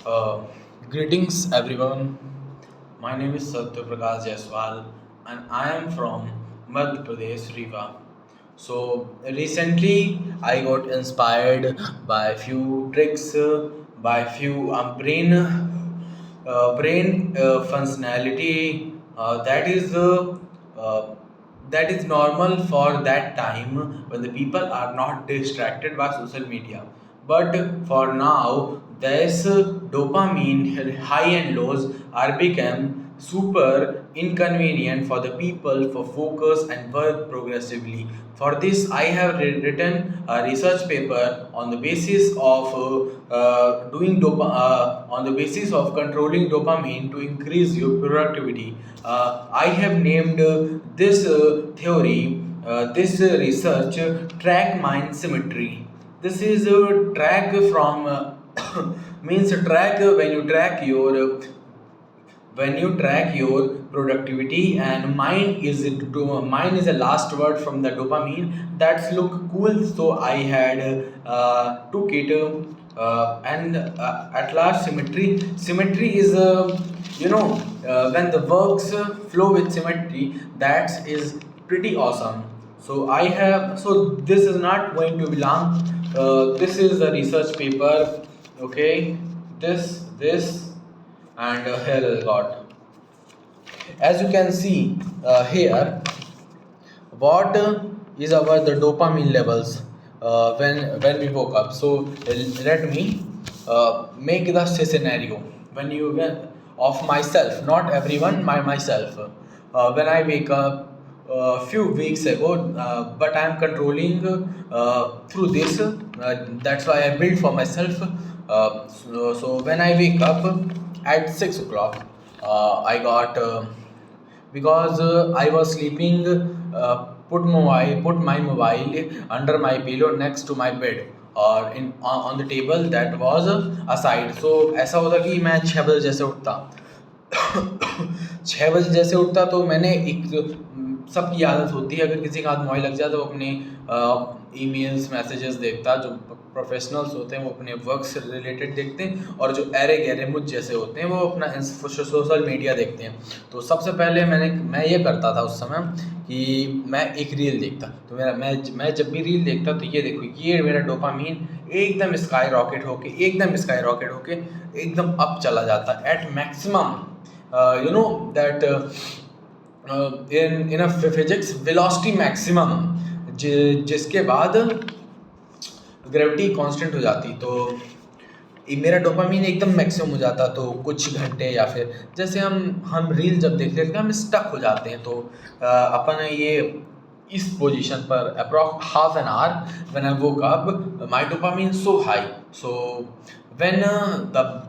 Uh, Greetings, everyone. My name is Satya Prakash Jaiswal, and I am from Madhya Pradesh, Riva. So recently, I got inspired by few tricks, by few brain functionality uh, that is normal for that time when the people are not distracted by social media. But for now, this dopamine high and lows are become super inconvenient for the people for focus and work progressively. For this, I have written a research paper on the basis of on the basis of controlling dopamine to increase your productivity. I have named this research track mind symmetry. This is a track from means track when you track your productivity, and mine is the last word from the dopamine. That's look cool, so I had took it and at last symmetry is when the works flow with symmetry, that is pretty awesome. So this is not going to be long. This is a research paper. Okay, this and here is got, as you can see here, what is our the dopamine levels when we woke up. So let me make the scenario when you of myself, not everyone, myself. When I wake up few weeks ago, but I am controlling through this. That's why I built for myself. So when I wake up at 6 o'clock, I got because I was sleeping. Put my mobile under my pillow next to my bed और on the table that was aside. So ऐसा होता कि मैं 6 बजे जैसे उठता 6 बजे जैसे उठता तो मैंने एक सबकी आदत होती है, अगर किसी का हाथ मोबाइल लग जाए तो वो अपने ईमेल्स मैसेजेस देखता, जो प्रोफेशनल्स होते हैं वो अपने वर्क से रिलेटेड देखते हैं, और जो अरे गहरे मुझ जैसे होते हैं वो अपना सोशल मीडिया देखते हैं। तो सबसे पहले मैं ये करता था उस समय कि मैं एक रील देखता, तो मैं जब भी रील देखता तो ये देखो, ये मेरा डोपामीन एकदम स्काई रॉकेट होके एकदम अप चला जाता at maximum. You know that in a physics velocity maximum, जिसके बाद ग्रेविटी कांस्टेंट हो जाती, तो मेरा डोपामीन एकदम मैक्सिमम हो जाता। तो कुछ घंटे या फिर जैसे हम रील जब देखते हैं हम स्टक हो जाते हैं, तो अपन ये इस पोजीशन पर approx half an hour when I woke up my dopamine so high. So when the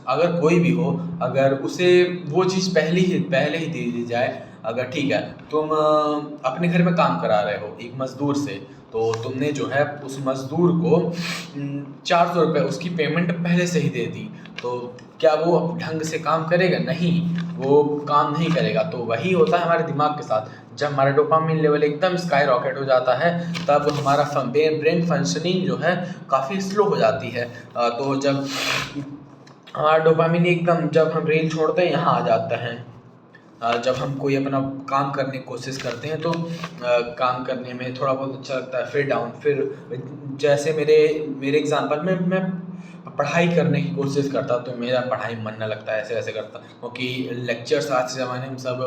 अगर कोई भी हो, अगर उसे वो चीज़ पहले ही दे दी जाए, अगर ठीक है तुम अपने घर में काम करा रहे हो एक मज़दूर से, तो तुमने जो है उस मज़दूर को 400 रुपये उसकी पेमेंट पहले से ही दे दी, तो क्या वो अब ढंग से काम करेगा? नहीं, वो काम नहीं करेगा। तो वही होता है हमारे दिमाग के साथ, जब हमारा डोपामिन लेवल एकदम स्काई रॉकेट हो जाता है तब हमारा ब्रेन फंक्शनिंग जो है काफ़ी स्लो हो जाती है। तो जब हमारा डोपामिन एकदम, जब हम रील छोड़ते हैं यहाँ आ जाता है। जब हम कोई अपना काम करने की कोशिश करते हैं तो काम करने में थोड़ा बहुत अच्छा लगता है, फिर डाउन, फिर जैसे मेरे एग्जांपल में मैं पढ़ाई करने की कोशिश करता तो मेरा पढ़ाई मन न लगता, ऐसे ऐसे करता, क्योंकि लेक्चर्स आज के ज़माने में सब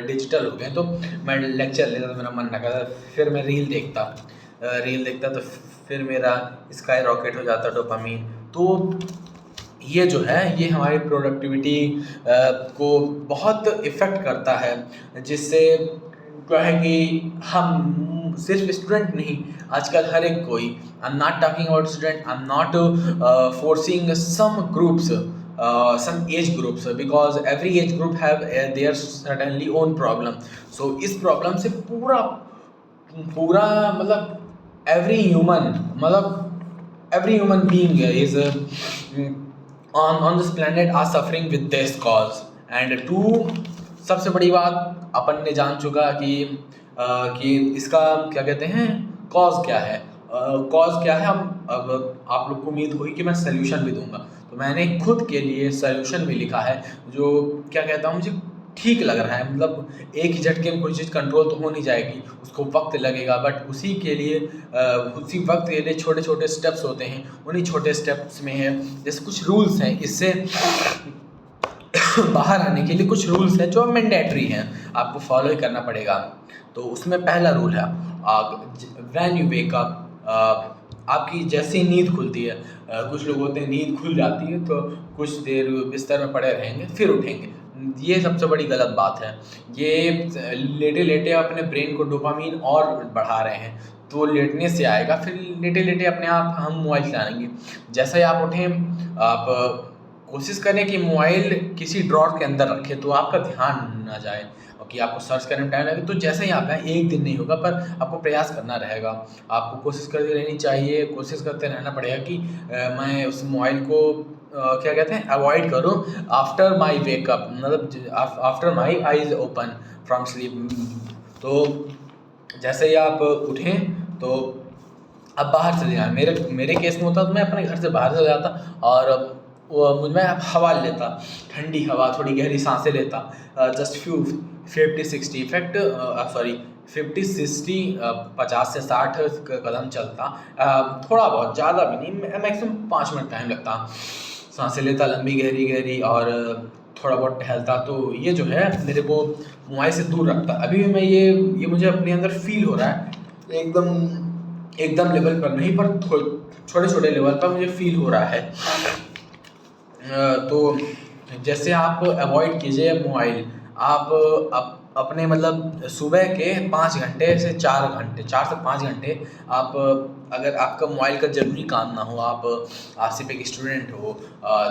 डिजिटल हो गए, तो मैं लेक्चर लेता तो मेरा मन न करता, फिर मैं रील देखता तो फिर मेरा स्काई रॉकेट हो जाता डोपामीन। तो ये जो है ये हमारी प्रोडक्टिविटी को बहुत इफ़ेक्ट करता है, जिससे क्या है कि हम सिर्फ स्टूडेंट नहीं, आजकल हर एक कोई, I am not talking about student, I am not forcing some groups, some age groups, because every age group have their certainly own problem. So इस प्रॉब्लम से पूरा मतलब every human being is on this planet are suffering with this cause. And two, सबसे बड़ी बात अपन ने जान चुका कि इसका क्या कहते हैं, कॉज क्या है। कॉज क्या है, अब आप लोग को उम्मीद होगी कि मैं सोल्यूशन भी दूंगा। तो तो मैंने खुद के लिए सॉल्यूशन भी लिखा है जो क्या कहता हूँ मुझे ठीक लग रहा है। मतलब एक ही झटके में कोई चीज़ कंट्रोल तो हो नहीं जाएगी, उसको वक्त लगेगा, बट उसी के लिए उसी वक्त के लिए छोटे छोटे स्टेप्स होते हैं। उन्हीं छोटे स्टेप्स में है जैसे कुछ रूल्स हैं, इससे बाहर आने के लिए कुछ रूल्स हैं जो मैंडेटरी हैं, आपको फॉलो ही करना पड़ेगा। तो उसमें पहला रूल है व्हेन यू वेक अप, आपकी जैसी नींद खुलती है, कुछ लोग होते हैं नींद खुल जाती है तो कुछ देर बिस्तर में पड़े रहेंगे फिर उठेंगे, ये सबसे बड़ी गलत बात है। ये लेटे लेटे अपने ब्रेन को डोपामीन और बढ़ा रहे हैं, तो लेटने से आएगा, फिर लेटे लेटे अपने आप हम मोबाइल चलाएंगे। जैसे ही आप उठें, आप कोशिश करें कि मोबाइल किसी ड्रॉर के अंदर रखें तो आपका ध्यान ना जाए और कि आपको सर्च करने में टाइम लगे। तो जैसे ही आप आए, एक दिन नहीं होगा पर आपको प्रयास करना रहेगा, आपको कोशिश करती रहनी चाहिए, कोशिश करते रहना पड़ेगा कि मैं उस मोबाइल को क्या कहते हैं अवॉइड करूँ आफ्टर माई वेकअप, मतलब after my eyes open from sleep. तो जैसे ही आप उठें तो अब बाहर चले जाएँ। मेरे केस में होता तो मैं अपने घर से बाहर चला जाता और मैं हवा लेता, ठंडी हवा, थोड़ी गहरी सांसें लेता, जस्ट फ्यू 50-60 इफेक्ट सॉरी 50-60 50 से 60 कदम चलता, थोड़ा बहुत, ज़्यादा भी नहीं, मैक्सिमम 5 मिनट टाइम लगता। सांसें लेता लंबी गहरी गहरी और थोड़ा बहुत टहलता, तो ये जो है मेरे को मोबाइल से दूर रखता। अभी भी मैं ये मुझे अपने अंदर फील हो रहा है, एकदम लेवल पर नहीं पर छोटे छोटे लेवल पर मुझे फील हो रहा है। तो जैसे आप अवॉइड कीजिए मोबाइल, आप अपने मतलब सुबह के 5 घंटे से 4 घंटे, 4 से 5 घंटे आप, अगर आपका मोबाइल का ज़रूरी काम ना हो, आप सिर्फ एक स्टूडेंट हो,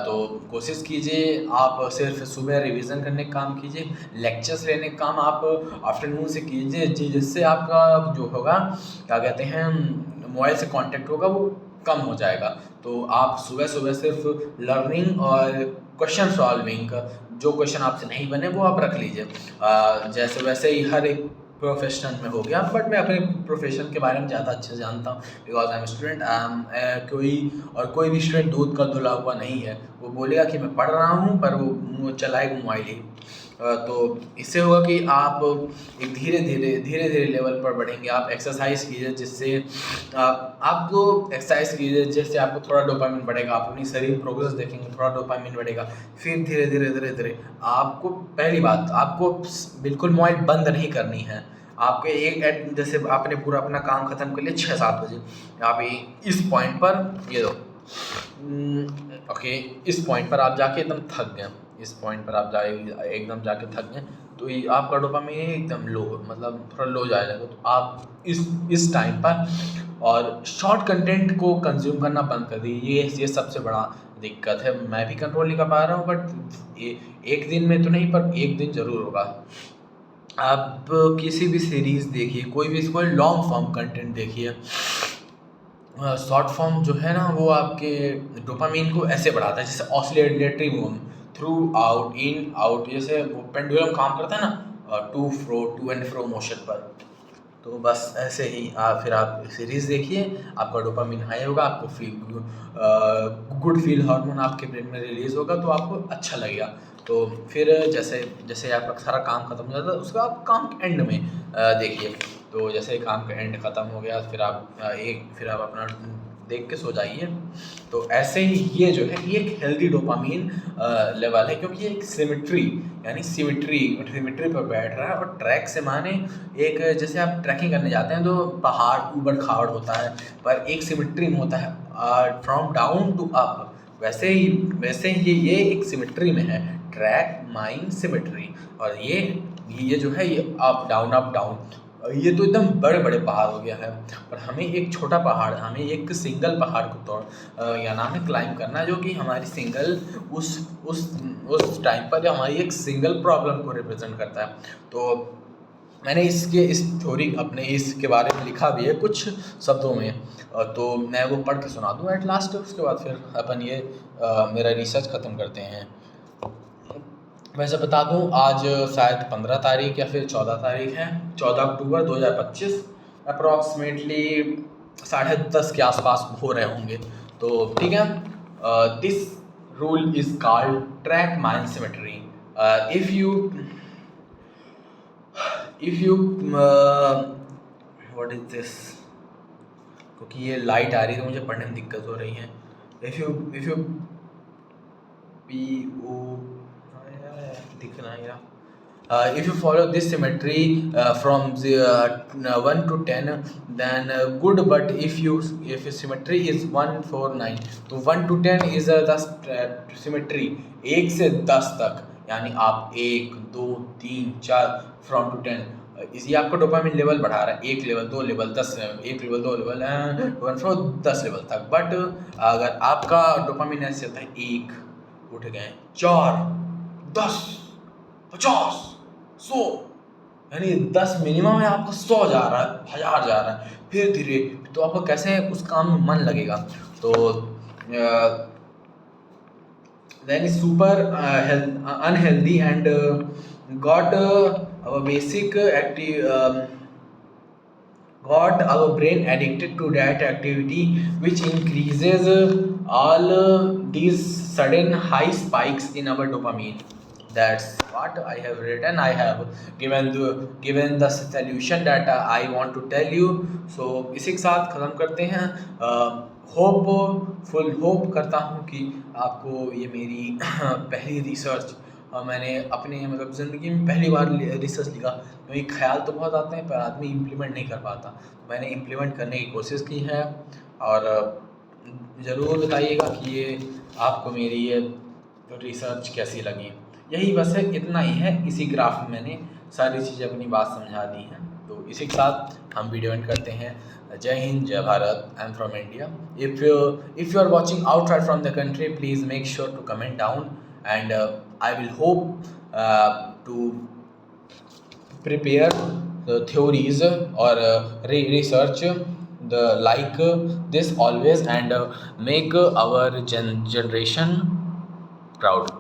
तो कोशिश कीजिए आप सिर्फ सुबह रिवीजन करने का काम कीजिए, लेक्चर्स लेने का काम आप आफ्टरनून से कीजिए, जिससे आपका जो होगा क्या कहते हैं मोबाइल से कांटेक्ट होगा वो कम हो जाएगा। तो आप सुबह सुबह सिर्फ लर्निंग और क्वेश्चन सॉल्विंग, जो क्वेश्चन आपसे नहीं बने वो आप रख लीजिए। जैसे वैसे ही हर एक प्रोफेशन में हो गया, बट मैं अपने प्रोफेशन के बारे में ज़्यादा अच्छे से जानता हूँ बिकॉज आई एम स्टूडेंट। कोई भी स्टूडेंट दूध का धुला हुआ नहीं है, वो बोलेगा कि मैं पढ़ रहा हूँ पर वो चलाएगा मोबाइल ही। तो इससे होगा कि आप एक धीरे धीरे लेवल पर बढ़ेंगे। आप एक्सरसाइज कीजिए, जिससे आपको एक्सरसाइज कीजिए जिससे आपको थोड़ा डोपामिन बढ़ेगा, आप अपनी शरीर प्रोग्रेस देखेंगे, थोड़ा डोपामिन बढ़ेगा, फिर धीरे धीरे आपको, पहली बात आपको बिल्कुल मोबाइल बंद नहीं करनी है। आपके एक जैसे आपने पूरा अपना काम ख़त्म कर लिया 6-7 बजे, आप इस पॉइंट पर ये दो ओके, इस पॉइंट पर आप जाके एकदम थक गए, इस पॉइंट पर आप एकदम जाके थक गए, तो ये आपका डोपामिन एकदम लो, मतलब थोड़ा लो जाएगा। तो आप इस टाइम पर और शॉर्ट कंटेंट को कंज्यूम करना बंद कर दीजिए। ये सबसे बड़ा दिक्कत है, मैं भी कंट्रोल नहीं कर पा रहा हूँ, बट एक दिन में तो नहीं पर एक दिन ज़रूर होगा। आप किसी भी सीरीज़ देखिए, कोई लॉन्ग फॉर्म कंटेंट देखिए, शॉर्ट फॉर्म जो है ना वो आपके डोपामिन को ऐसे बढ़ाता है जैसे oscillatory move, through out in out, जैसे वो पेंडुलम काम करता है ना, टू एंड फ्रो मोशन पर। तो बस ऐसे ही फिर आप सीरीज़ देखिए, आपका डोपामिन हाई होगा, आपको गुड फील हार्मोन आपके ब्रेन में रिलीज़ होगा, तो आपको अच्छा लगेगा। तो फिर जैसे आपका सारा काम ख़त्म हो जाता है, उसका आप काम के एंड में देखिए। तो जैसे काम का एंड ख़त्म हो गया, फिर आप अपना देख के सो जाइए। तो ऐसे ही ये जो है ये एक हेल्दी डोपामीन लेवल है, क्योंकि ये एक सिमिट्री पर बैठ रहा है। और ट्रैक से माने एक, जैसे आप ट्रैकिंग करने जाते हैं तो पहाड़ ऊबड़ खाबड़ होता है, पर एक सिमिट्री में होता है फ्रॉम डाउन टू अप, वैसे ही ये एक सिमिट्री में है, ट्रैक माइंड सिमिट्री। और ये जो है ये अप डाउन, ये तो एकदम बड़े बड़े पहाड़ हो गया है। पर हमें एक छोटा पहाड़, हमें एक सिंगल पहाड़ को या नाम है क्लाइंब करना है, जो कि हमारी सिंगल उस टाइम पर हमारी एक सिंगल प्रॉब्लम को रिप्रेजेंट करता है। तो मैंने इस थ्योरी अपने इसके बारे में लिखा भी है कुछ शब्दों में, तो मैं वो पढ़ के सुना दूँ एट लास्ट, उसके बाद फिर अपन ये मेरा रिसर्च ख़त्म करते हैं। वैसे बता दूं, आज शायद 15 तारीख या फिर 14 तारीख है, 14 अक्टूबर 2025, अप्रॉक्सीमेटली 10:30 के आसपास हो रहे होंगे। तो ठीक है, this rule is called track main symmetry. If you what is this, क्योंकि ये लाइट आ रही है तो मुझे पढ़ने में दिक्कत हो रही है. if you p o दिख रहा है. If you follow this symmetry from 1 to 10, then good. But if symmetry is 1 4 9, तो 1 to 10 is the symmetry 1 से 10 तक, यानी आप 1 2 3 4 from to 10. ये आपका डोपामिन लेवल बढ़ा रहा है, 1 level 2 level 10 1 level 2 level 1 4 10 level तक. बट अगर आपका डोपामिन ऐसे होता है 1 उठ गए 4 10 50 100, यानी 10 मिनिमम है, आपका 100 जा रहा है, 1000 जा रहा है, फिर धीरे तो आपको कैसे उस काम में मन लगेगा. तो then is super unhealthy and got our basic got our brain addicted to that activity, which increases all these sudden high spikes in our dopamine. That's what I have written. I have given the solution that I want to tell you. So इसी के साथ ख़त्म करते हैं. Full hope करता हूँ कि आपको ये मेरी पहली रिसर्च, मैंने अपने मतलब ज़िंदगी में पहली बार रिसर्च लिखा, क्योंकि ख्याल तो बहुत आते हैं पर आदमी इम्प्लीमेंट नहीं कर पाता. मैंने इम्प्लीमेंट करने की कोशिश की है, और ज़रूर बताइएगा कि ये आपको मेरी ये रिसर्च कैसी लगी. यही बस है, इतना ही है. इसी ग्राफ में मैंने सारी चीज़ें अपनी बात समझा दी हैं. तो इसी के साथ हम वीडियो एंड करते हैं. जय हिंद, जय Bharat. I am from India. If you are watching outside from the country, please make sure to comment down, and I will hope to prepare the theories or research the like this always, and make our generation proud.